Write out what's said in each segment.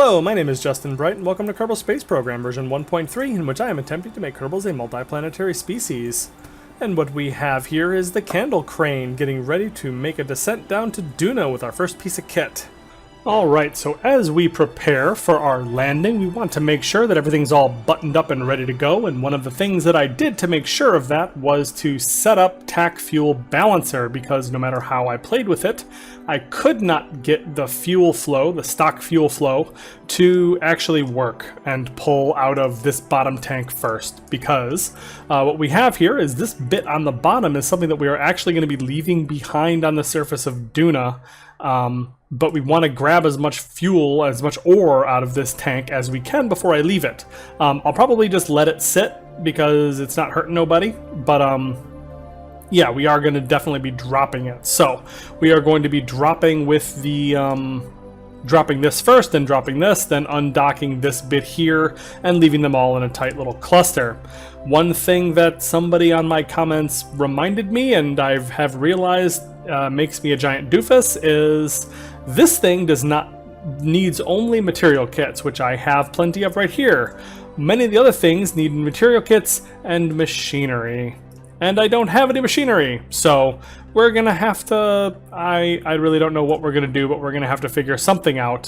Hello, my name is Justin Bright, and welcome to Kerbal Space Program version 1.3, in which I am attempting to make Kerbals a multiplanetary species. And what we have here is the candle crane, getting ready to make a descent down to Duna with our first piece of kit. Alright, so as we prepare for our landing, we want to make sure that everything's all buttoned up and ready to go, and one of the things that I did to make sure of that was to set up TAC Fuel Balancer, because no matter how I played with it, I could not get the fuel flow, the stock fuel flow, to actually work and pull out of this bottom tank first, because what we have here is this bit on the bottom is something that we are actually going to be leaving behind on the surface of Duna. But we want to grab as much fuel, as much ore out of this tank as we can before I leave it. I'll probably just let it sit because it's not hurting nobody, but yeah, we are going to definitely be dropping it. So we are going to be dropping with the dropping this first, then dropping this, then undocking this bit here, and leaving them all in a tight little cluster. One thing that somebody on my comments reminded me, and I have realized makes me a giant doofus, is this thing needs only material kits, which I have plenty of right here. Many of the other things need material kits and machinery, and I don't have any machinery, so we're gonna have to, I really don't know what we're gonna do, but we're gonna have to figure something out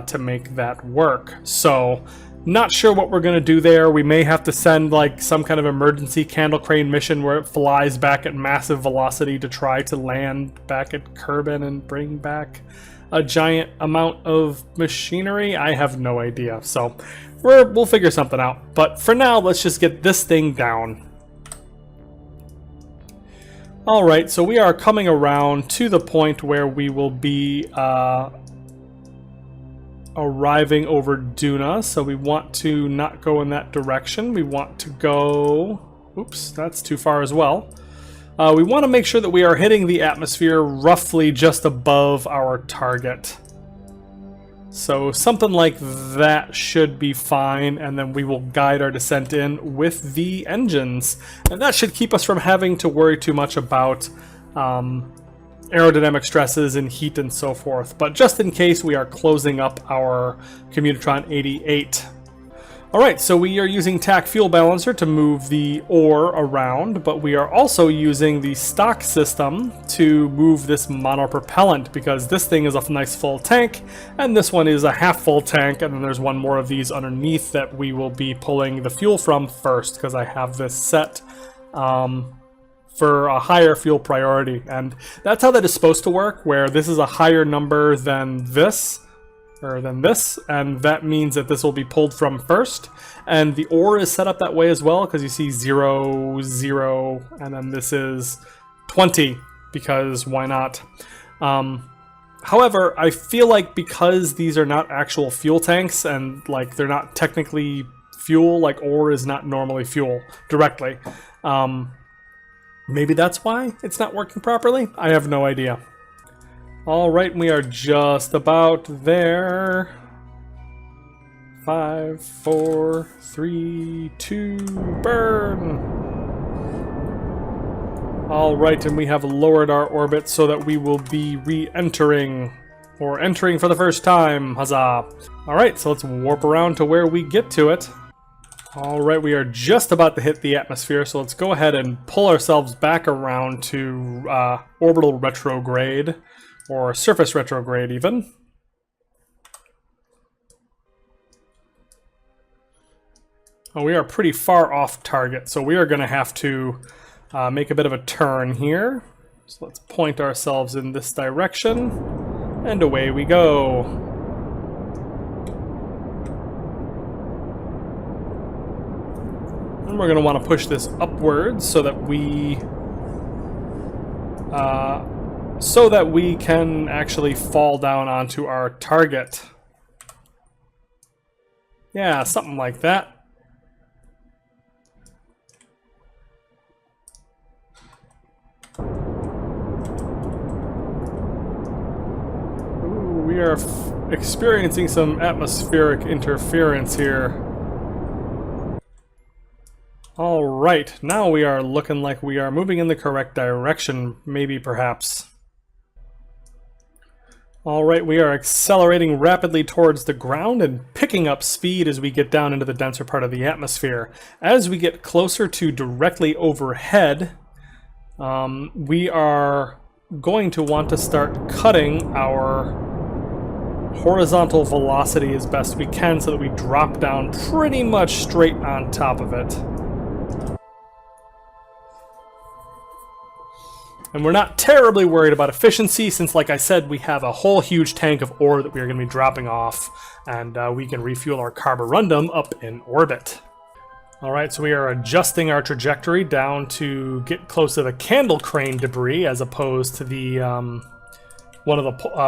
to make that work. So not sure what we're gonna do there. We may have to send like some kind of emergency candle crane mission where it flies back at massive velocity to try to land back at Kerbin and bring back a giant amount of machinery. I have no idea, so we'll figure something out. But for now, let's just get this thing down. Alright, so we are coming around to the point where we will be arriving over Duna, so we want to not go in that direction. We want to go... Oops, that's too far as well. We want to make sure that we are hitting the atmosphere roughly just above our target. So something like that should be fine, and then we will guide our descent in with the engines. And that should keep us from having to worry too much about aerodynamic stresses and heat and so forth. But just in case, we are closing up our Commutitron 88. Alright, so we are using TAC Fuel Balancer to move the ore around, but we are also using the stock system to move this monopropellant, because this thing is a nice full tank, and this one is a half full tank, and then there's one more of these underneath that we will be pulling the fuel from first, because I have this set for a higher fuel priority. And that's how that is supposed to work, where this is a higher number than this, and that means that this will be pulled from first, and the ore is set up that way as well, because you see 0, 0, and then this is 20, because why not? However, I feel like because these are not actual fuel tanks, and like they're not technically fuel, like ore is not normally fuel directly, maybe that's why it's not working properly? I have no idea. Alright, we are just about there. 5, 4, 3, 2, burn! Alright, and we have lowered our orbit so that we will be re-entering, or entering for the first time, huzzah! Alright, so let's warp around to where we get to it. Alright, we are just about to hit the atmosphere, so let's go ahead and pull ourselves back around to orbital retrograde. Or surface retrograde, even. Oh, we are pretty far off target, so we are going to have to make a bit of a turn here. So let's point ourselves in this direction, and away we go. And we're going to want to push this upwards so that we can actually fall down onto our target. Yeah, something like that. Ooh, we are experiencing some atmospheric interference here. Alright, now we are looking like we are moving in the correct direction, maybe perhaps. All right, we are accelerating rapidly towards the ground and picking up speed as we get down into the denser part of the atmosphere. As we get closer to directly overhead, we are going to want to start cutting our horizontal velocity as best we can so that we drop down pretty much straight on top of it. And we're not terribly worried about efficiency since, like I said, we have a whole huge tank of ore that we are going to be dropping off, and we can refuel our carborundum up in orbit. Alright, so we are adjusting our trajectory down to get close to the candle crane debris as opposed to the one of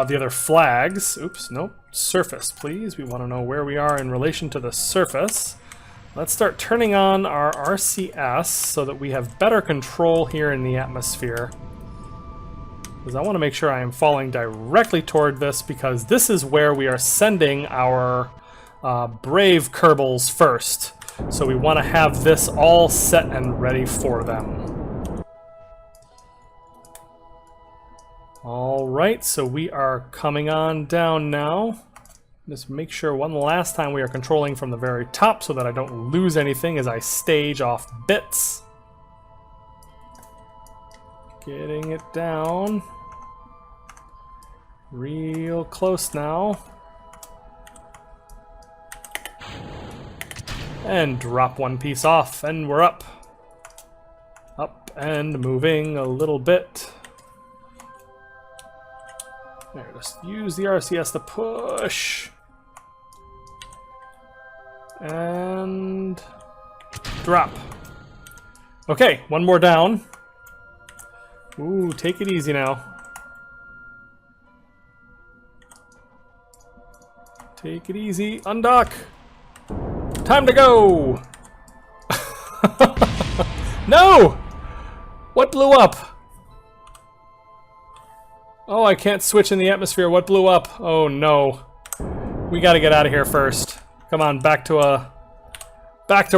the other flags. Oops, nope. Surface, please. We want to know where we are in relation to the surface. Let's start turning on our RCS so that we have better control here in the atmosphere. Because I want to make sure I am falling directly toward this, because this is where we are sending our brave Kerbals first. So we want to have this all set and ready for them. Alright, so we are coming on down now. Just make sure one last time we are controlling from the very top so that I don't lose anything as I stage off bits. Getting it down. Real close now. And drop one piece off, and we're up. Up and moving a little bit. There, just use the RCS to push. And drop. Okay, one more down. Ooh, take it easy now. Take it easy. Undock. Time to go! No! What blew up? Oh, I can't switch in the atmosphere. What blew up? Oh no. We gotta get out of here first. Come on, back to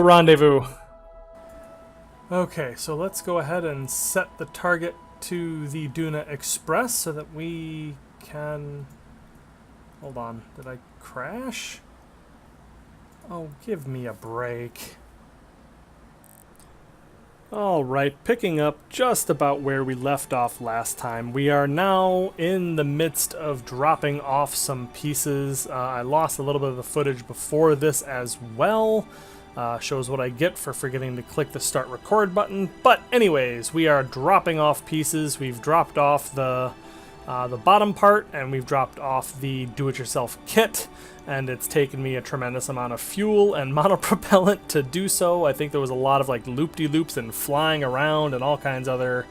rendezvous. Okay, so let's go ahead and set the target to the Duna Express so that we can... Hold on, did I crash? Oh, give me a break. Alright, picking up just about where we left off last time. We are now in the midst of dropping off some pieces. I lost a little bit of the footage before this as well. Shows what I get for forgetting to click the start record button. But anyways, we are dropping off pieces. We've dropped off the bottom part, and we've dropped off the do-it-yourself kit, and it's taken me a tremendous amount of fuel and monopropellant to do so. I think there was a lot of like loop-de-loops and flying around and all kinds of other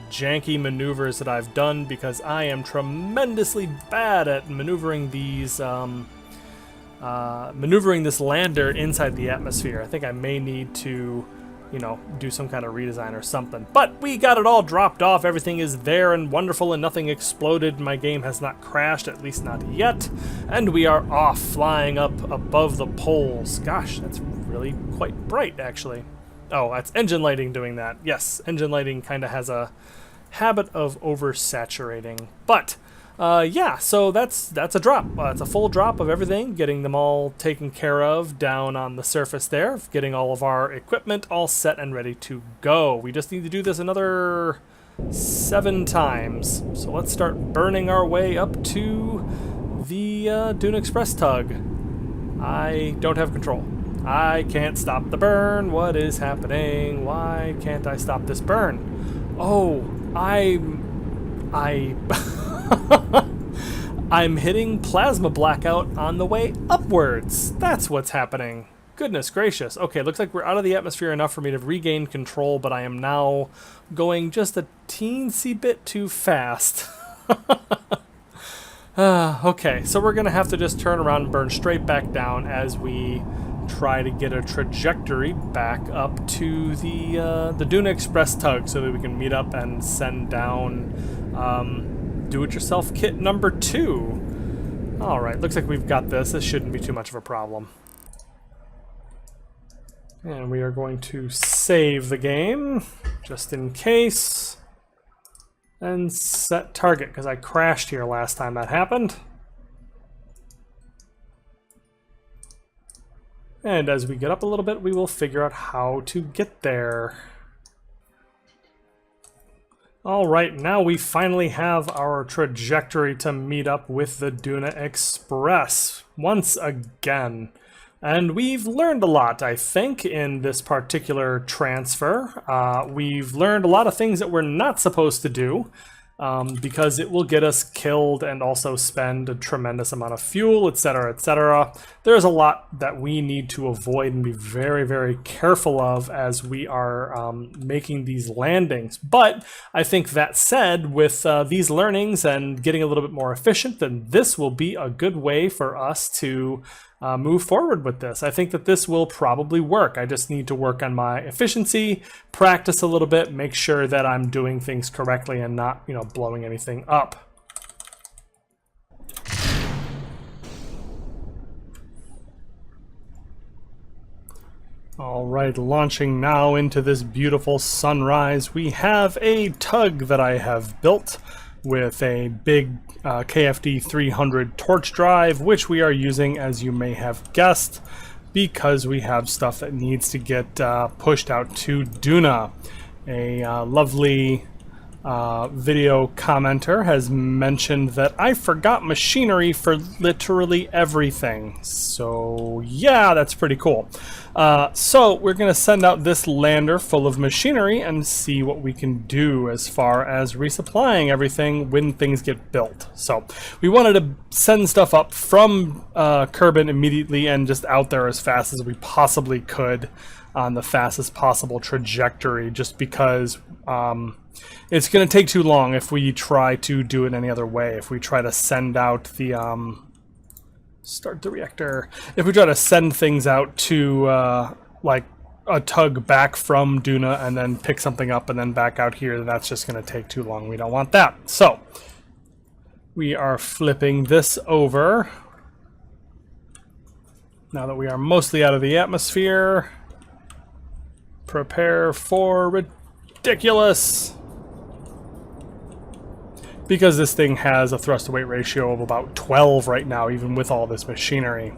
janky maneuvers that I've done because I am tremendously bad at maneuvering these maneuvering this lander inside the atmosphere. I think I may need to, you know, do some kind of redesign or something. But we got it all dropped off. Everything is there and wonderful and nothing exploded. My game has not crashed, at least not yet. And we are off, flying up above the poles. Gosh, that's really quite bright, actually. Oh, that's engine lighting doing that. Yes, engine lighting kind of has a habit of oversaturating. But yeah, so that's a drop. It's a full drop of everything, getting them all taken care of down on the surface there, getting all of our equipment all set and ready to go. We just need to do this another 7 times. So let's start burning our way up to the Duna Express tug. I don't have control. I can't stop the burn. What is happening? Why can't I stop this burn? Oh, I'm hitting plasma blackout on the way upwards. That's what's happening. Goodness gracious. Okay, looks like we're out of the atmosphere enough for me to regain control, but I am now going just a teensy bit too fast. Okay, so we're going to have to just turn around and burn straight back down as we try to get a trajectory back up to the Duna Express tug so that we can meet up and send down do-it-yourself kit number 2. Alright, looks like we've got this. This shouldn't be too much of a problem. And we are going to save the game, just in case. And set target, because I crashed here last time that happened. And as we get up a little bit, we will figure out how to get there. All right, now we finally have our trajectory to meet up with the Duna Express once again. And we've learned a lot, I think, in this particular transfer. We've learned a lot of things that we're not supposed to do, because it will get us killed and also spend a tremendous amount of fuel, etc., etc. There's a lot that we need to avoid and be very, very careful of as we are making these landings. But I think that said, with these learnings and getting a little bit more efficient, then this will be a good way for us to move forward with this. I think that this will probably work. I just need to work on my efficiency, practice a little bit, make sure that I'm doing things correctly and not, blowing anything up. All right, launching now into this beautiful sunrise, we have a tug that I have built with a big KFD 300 torch drive, which we are using, as you may have guessed, because we have stuff that needs to get pushed out to Duna. A lovely video commenter has mentioned that I forgot machinery for literally everything. So yeah, that's pretty cool. So we're going to send out this lander full of machinery and see what we can do as far as resupplying everything when things get built. So we wanted to send stuff up from Kerbal immediately and just out there as fast as we possibly could on the fastest possible trajectory, just because it's going to take too long if we try to do it any other way. If we try to send out the start the reactor. If we try to send things out to like a tug back from Duna and then pick something up and then back out here, that's just going to take too long. We don't want that. So we are flipping this over now that we are mostly out of the atmosphere. Prepare for ridiculous, because this thing has a thrust to weight ratio of about 12 right now, even with all this machinery.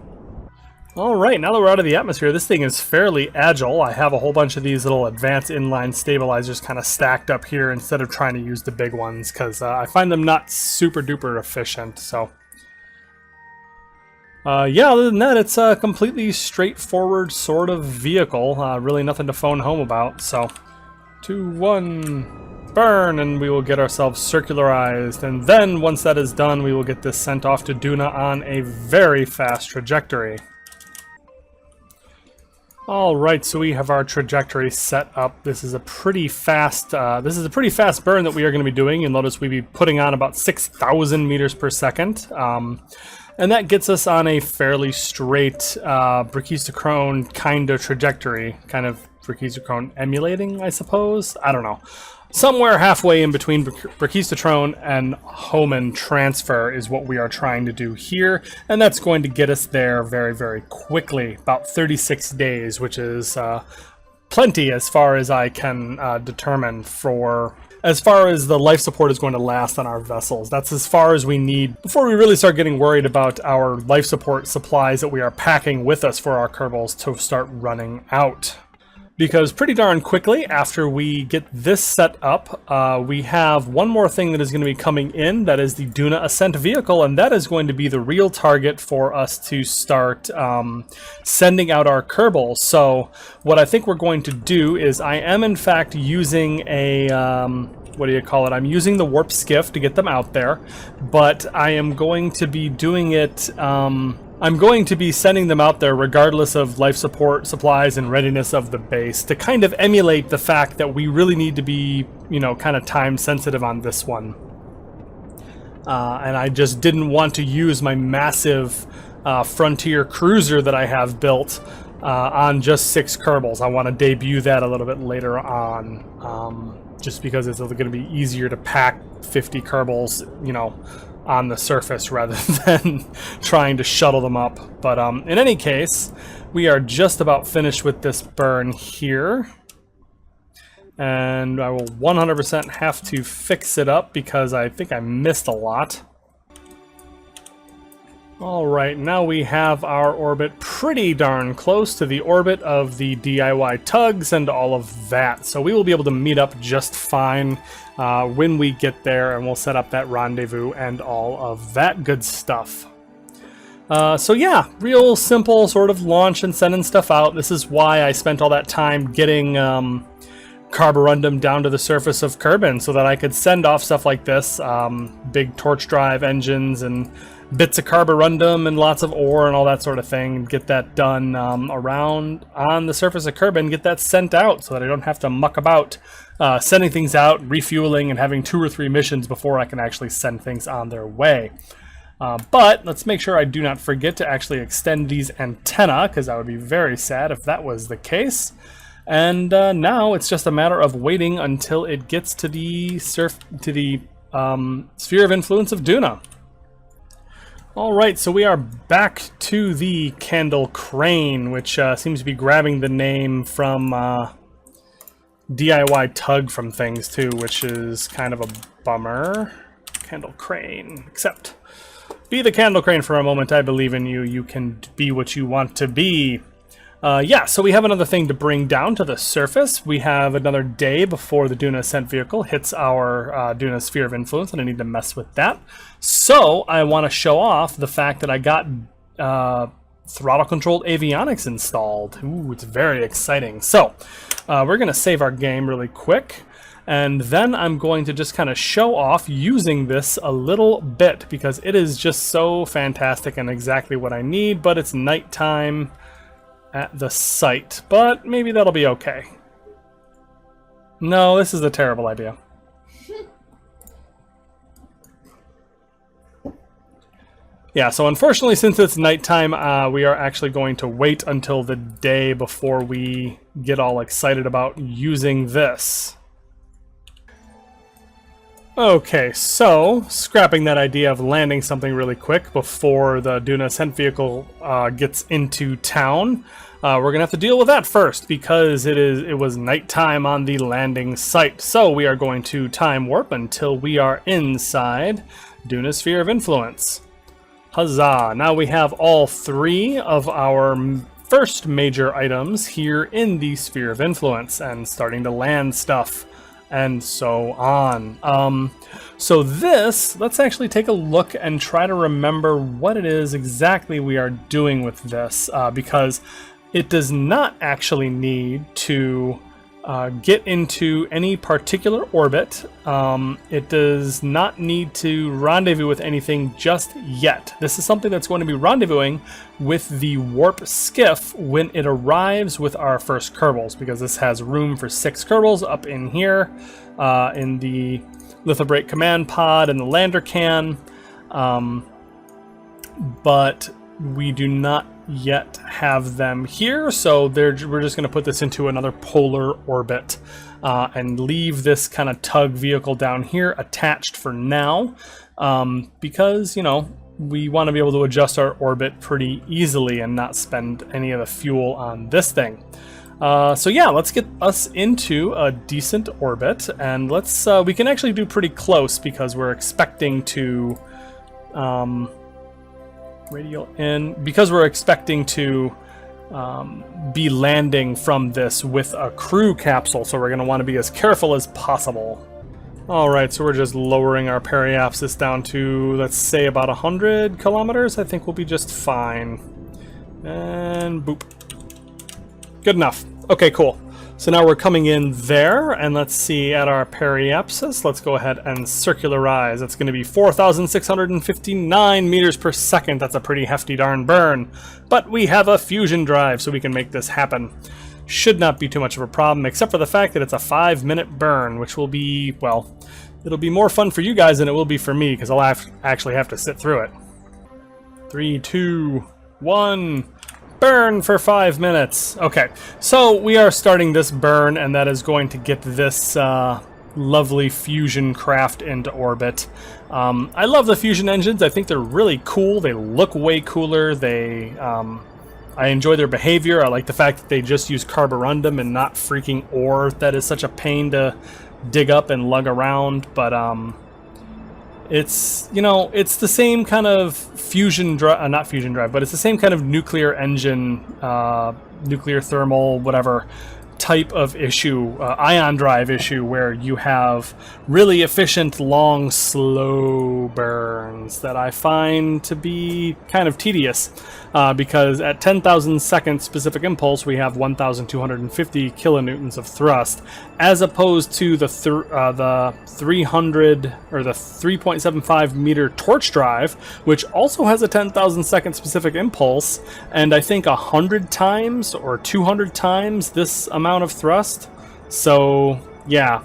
All right, now that we're out of the atmosphere, this thing is fairly agile. I have a whole bunch of these little advanced inline stabilizers kind of stacked up here instead of trying to use the big ones, because I find them not super duper efficient. So yeah, other than that, it's a completely straightforward sort of vehicle. Really nothing to phone home about. So 2, 1, burn, and we will get ourselves circularized. And then once that is done, we will get this sent off to Duna on a very fast trajectory. All right, so we have our trajectory set up. This is a pretty fast burn that we are going to be doing. You'll notice we'll be putting on about 6,000 meters per second. And that gets us on a fairly straight brachistochrone kind of trajectory, kind of brachistochrone emulating, I suppose. I don't know. Somewhere halfway in between brachistochrone and Hohmann transfer is what we are trying to do here, and that's going to get us there very, very quickly, about 36 days, which is plenty as far as I can determine for as far as the life support is going to last on our vessels. That's as far as we need before we really start getting worried about our life support supplies that we are packing with us for our Kerbals to start running out. Because pretty darn quickly after we get this set up, we have one more thing that is going to be coming in. That is the Duna Ascent vehicle, and that is going to be the real target for us to start sending out our Kerbals. So what I think we're going to do is I am in fact using a what do you call it? I'm using the warp skiff to get them out there, but I am going to be doing it I'm going to be sending them out there regardless of life support supplies and readiness of the base, to kind of emulate the fact that we really need to be, kind of time sensitive on this one. And I just didn't want to use my massive Frontier cruiser that I have built on just 6 Kerbals. I want to debut that a little bit later on, just because it's going to be easier to pack 50 Kerbals, on the surface rather than trying to shuttle them up. But in any case, we are just about finished with this burn here. And I will 100% have to fix it up because I think I missed a lot. Alright, now we have our orbit pretty darn close to the orbit of the DIY tugs and all of that. So we will be able to meet up just fine when we get there, and we'll set up that rendezvous and all of that good stuff. So yeah, real simple sort of launch and sending stuff out. This is why I spent all that time getting carborundum down to the surface of Kerbin so that I could send off stuff like this, big torch drive engines and bits of carborundum and lots of ore and all that sort of thing, and get that done around on the surface of Kerbin, get that sent out so that I don't have to muck about sending things out, refueling, and having 2 or 3 missions before I can actually send things on their way. But let's make sure I do not forget to actually extend these antennae, because I would be very sad if that was the case. And now it's just a matter of waiting until it gets to the sphere of influence of Duna. Alright, so we are back to the Candle Crane, which seems to be grabbing the name from DIY Tug from things too, which is kind of a bummer. Candle Crane, except be the Candle Crane for a moment. I believe in you. You can be what you want to be. Yeah, so we have another thing to bring down to the surface. We have another day before the Duna Ascent vehicle hits our Duna Sphere of Influence, and I need to mess with that. So I want to show off the fact that I got throttle-controlled avionics installed. Ooh, it's very exciting. So we're going to save our game really quick, and then I'm going to just kind of show off using this a little bit, because it is just so fantastic and exactly what I need, but it's nighttime at the site, but maybe that'll be okay. No, this is a terrible idea. Yeah, so unfortunately, since it's nighttime, we are actually going to wait until the day before we get all excited about using this. Okay, so scrapping that idea of landing something really quick before the Duna Ascent vehicle gets into town, we're gonna have to deal with that first, because it was nighttime on the landing site. So we are going to time warp until we are inside Duna Sphere of Influence. Huzzah! Now we have all 3 of our first major items here in the Sphere of Influence and starting to land stuff and so on. So this, let's actually take a look and try to remember what it is exactly we are doing with this, because it does not actually need to get into any particular orbit. It does not need to rendezvous with anything just yet. This is something that's going to be rendezvousing with the warp skiff when it arrives with our first Kerbals, because this has room for 6 Kerbals up in here in the Lithobrake command pod and the lander can, but we do not yet have them here, so we're just going to put this into another polar orbit and leave this kind of tug vehicle down here attached for now, because, you know, we want to be able to adjust our orbit pretty easily and not spend any of the fuel on this thing. So yeah, let's get us into a decent orbit, and let's we can actually do pretty close, because we're expecting to radial in, because we're expecting to be landing from this with a crew capsule, so we're going to want to be as careful as possible. Alright, so we're just lowering our periapsis down to, let's say, about 100 kilometers. I think we'll be just fine. And boop. Good enough. Okay, cool. So now we're coming in there, and let's see at our periapsis. Let's go ahead and circularize. That's going to be 4,659 meters per second. That's a pretty hefty darn burn. But we have a fusion drive, so we can make this happen. Should not be too much of a problem, except for the fact that it's a 5-minute burn, which will be, well, it'll be more fun for you guys than it will be for me, because I'll actually have to sit through it. 3, 2, 1... burn for 5 minutes. Okay, so we are starting this burn, and that is going to get this lovely fusion craft into orbit. I love the fusion engines. I think they're really cool. They look way cooler. They I enjoy their behavior. I like the fact that they just use carborundum and not freaking ore. That is such a pain to dig up and lug around, but it's, you know, it's the same kind of fusion drive, not fusion drive, but it's the same kind of nuclear engine, nuclear thermal, whatever type of issue, ion drive issue, where you have really efficient, long, slow burns that I find to be kind of tedious, because at 10,000 seconds specific impulse, we have 1,250 kilonewtons of thrust, as opposed to the 300 or the 3.75 meter torch drive, which also has a 10,000 second specific impulse, and I think 100 times or 200 times this amount of thrust. So yeah,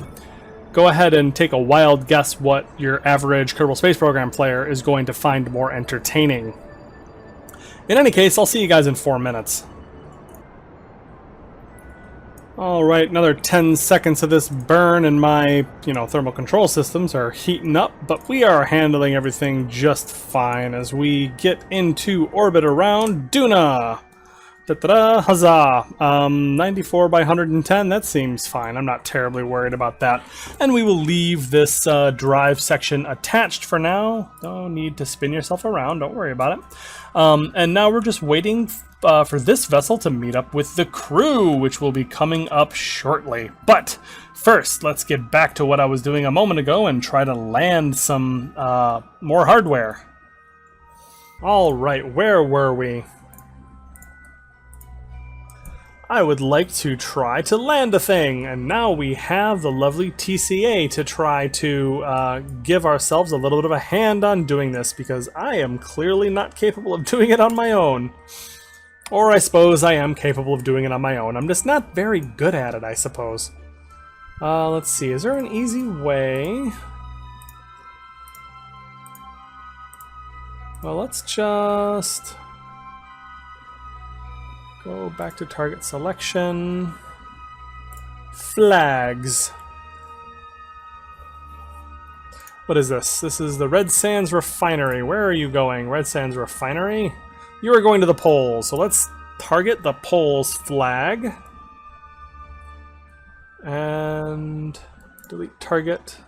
go ahead and take a wild guess what your average Kerbal Space Program player is going to find more entertaining. In any case, I'll see you guys in 4 minutes. Alright, another 10 seconds of this burn, and my, thermal control systems are heating up, but we are handling everything just fine as we get into orbit around Duna. Da-da-da, huzzah! 94 by 110, that seems fine. I'm not terribly worried about that. And we will leave this drive section attached for now. No need to spin yourself around, don't worry about it. And now we're just waiting for this vessel to meet up with the crew, which will be coming up shortly. But first, let's get back to what I was doing a moment ago and try to land some more hardware. Alright, where were we? I would like to try to land a thing, and now we have the lovely TCA to try to give ourselves a little bit of a hand on doing this, because I am clearly not capable of doing it on my own. Or I suppose I am capable of doing it on my own. I'm just not very good at it, I suppose. Let's see, is there an easy way? Well, let's just go back to target selection. Flags. What is this? This is the Red Sands Refinery. Where are you going? Red Sands Refinery? You are going to the poles, so let's target the poles flag. And delete target.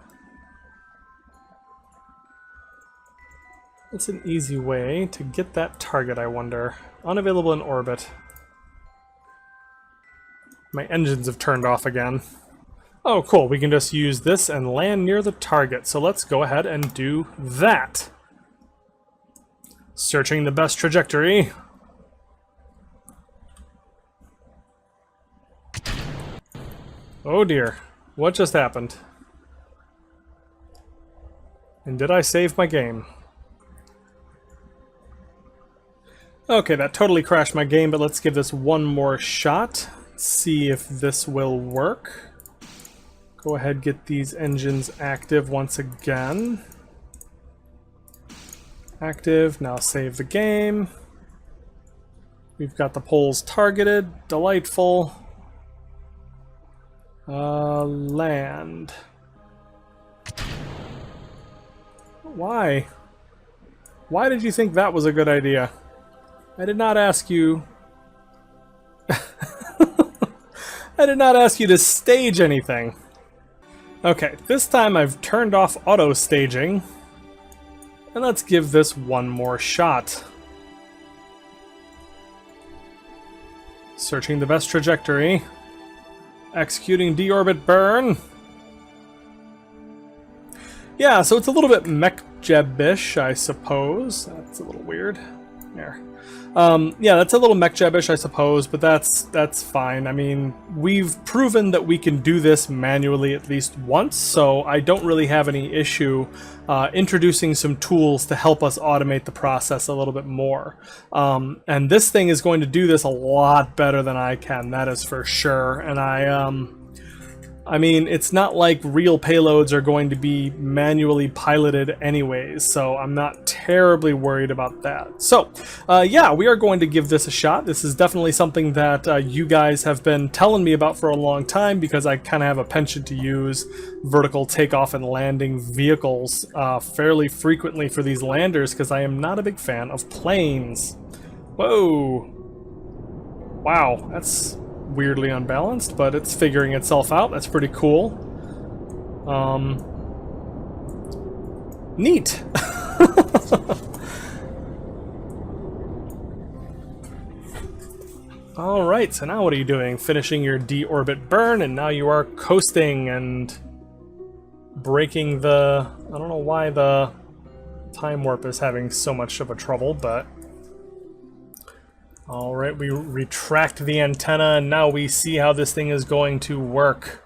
What's an easy way to get that target, I wonder? Unavailable in orbit. My engines have turned off again. Oh, cool. We can just use this and land near the target. So let's go ahead and do that. Searching the best trajectory. Oh dear. What just happened? And did I save my game? Okay, that totally crashed my game, but let's give this one more shot. See if this will work. Go ahead, get these engines active once again. Active, now save the game. We've got the poles targeted, delightful. Land. Why? Why did you think that was a good idea? I did not ask you. I did not ask you to stage anything. Okay, this time I've turned off auto staging. And let's give this one more shot. Searching the best trajectory. Executing deorbit burn. Yeah, so it's a little bit mech-jeb-ish, I suppose. That's a little weird. There. Yeah, that's a little mech-jeb-ish, I suppose, but that's fine. I mean, we've proven that we can do this manually at least once, so I don't really have any issue introducing some tools to help us automate the process a little bit more. And this thing is going to do this a lot better than I can, that is for sure. And I mean, it's not like real payloads are going to be manually piloted anyways, so I'm not terribly worried about that. So, yeah, we are going to give this a shot. This is definitely something that you guys have been telling me about for a long time, because I kind of have a penchant to use vertical takeoff and landing vehicles fairly frequently for these landers, because I am not a big fan of planes. Whoa. Wow, that's weirdly unbalanced, but it's figuring itself out. That's pretty cool. Neat. Alright, so now what are you doing? Finishing your deorbit burn, and now you are coasting and breaking the... I don't know why the time warp is having so much of a trouble, but... Alright, we retract the antenna, and now we see how this thing is going to work.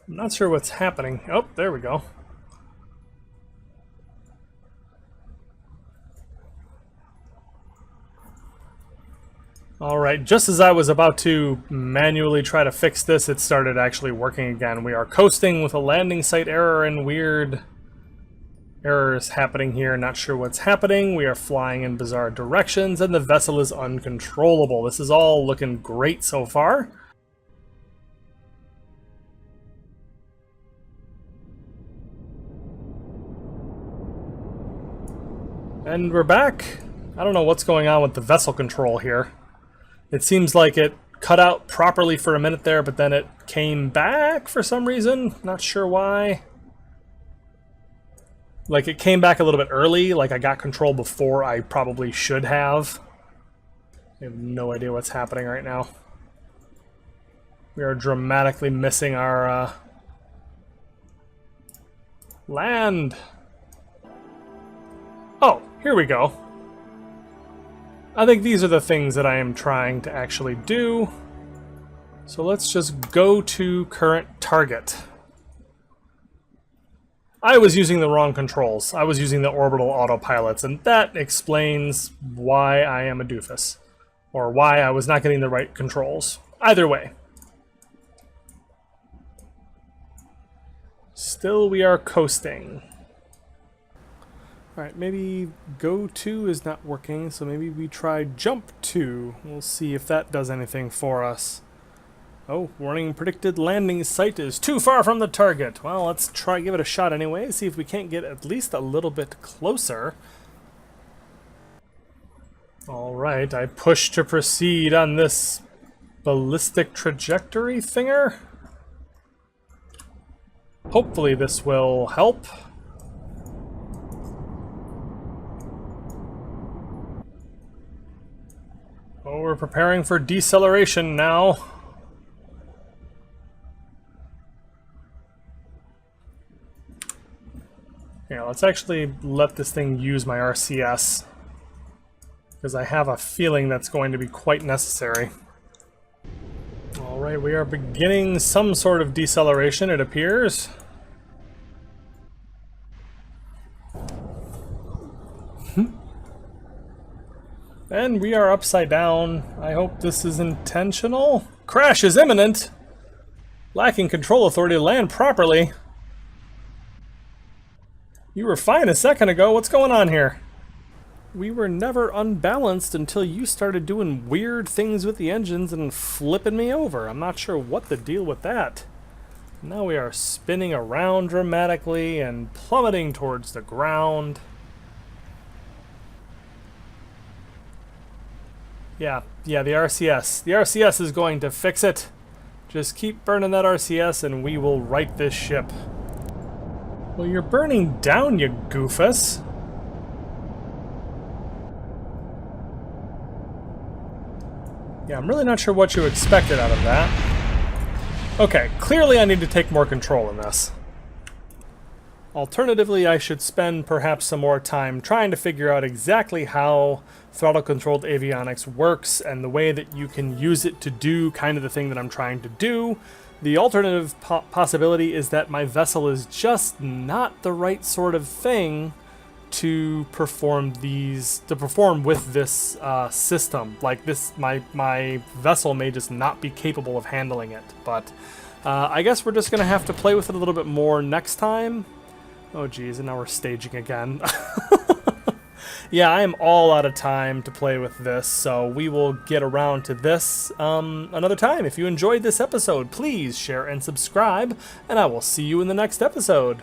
I'm not sure what's happening. Oh, there we go. Alright, just as I was about to manually try to fix this, it started actually working again. We are coasting with a landing site error and weird errors happening here. Not sure what's happening. We are flying in bizarre directions, and the vessel is uncontrollable. This is all looking great so far. And we're back. I don't know what's going on with the vessel control here. It seems like it cut out properly for a minute there, but then it came back for some reason. Not sure why. Like, it came back a little bit early, like I got control before I probably should have. I have no idea what's happening right now. We are dramatically missing our land. Oh, here we go. I think these are the things that I am trying to actually do. So let's just go to current target. I was using the wrong controls. I was using the orbital autopilots, and that explains why I am a doofus. Or why I was not getting the right controls. Either way. Still, we are coasting. Alright, maybe go to is not working, so maybe we try jump to. We'll see if that does anything for us. Oh, warning, predicted landing site is too far from the target. Well, let's try give it a shot anyway, see if we can't get at least a little bit closer. Alright, I push to proceed on this ballistic trajectory thinger. Hopefully this will help. Oh, we're preparing for deceleration now. Yeah, let's actually let this thing use my RCS, because I have a feeling that's going to be quite necessary. Alright, we are beginning some sort of deceleration, it appears. And we are upside down. I hope this is intentional. Crash is imminent! Lacking control authority to land properly. You were fine a second ago. What's going on here? We were never unbalanced until you started doing weird things with the engines and flipping me over. I'm not sure what the deal with that. Now we are spinning around dramatically and plummeting towards the ground. Yeah, the RCS. The RCS is going to fix it. Just keep burning that RCS and we will right this ship. Well, you're burning down, you goofus. Yeah, I'm really not sure what you expected out of that. Okay, clearly I need to take more control in this. Alternatively, I should spend perhaps some more time trying to figure out exactly how throttle-controlled avionics works and the way that you can use it to do kind of the thing that I'm trying to do. The alternative possibility is that my vessel is just not the right sort of thing to perform with this system. Like this, my vessel may just not be capable of handling it. But I guess we're just gonna have to play with it a little bit more next time. Oh geez, and now we're staging again. Yeah, I am all out of time to play with this, so we will get around to this another time. If you enjoyed this episode, please share and subscribe, and I will see you in the next episode.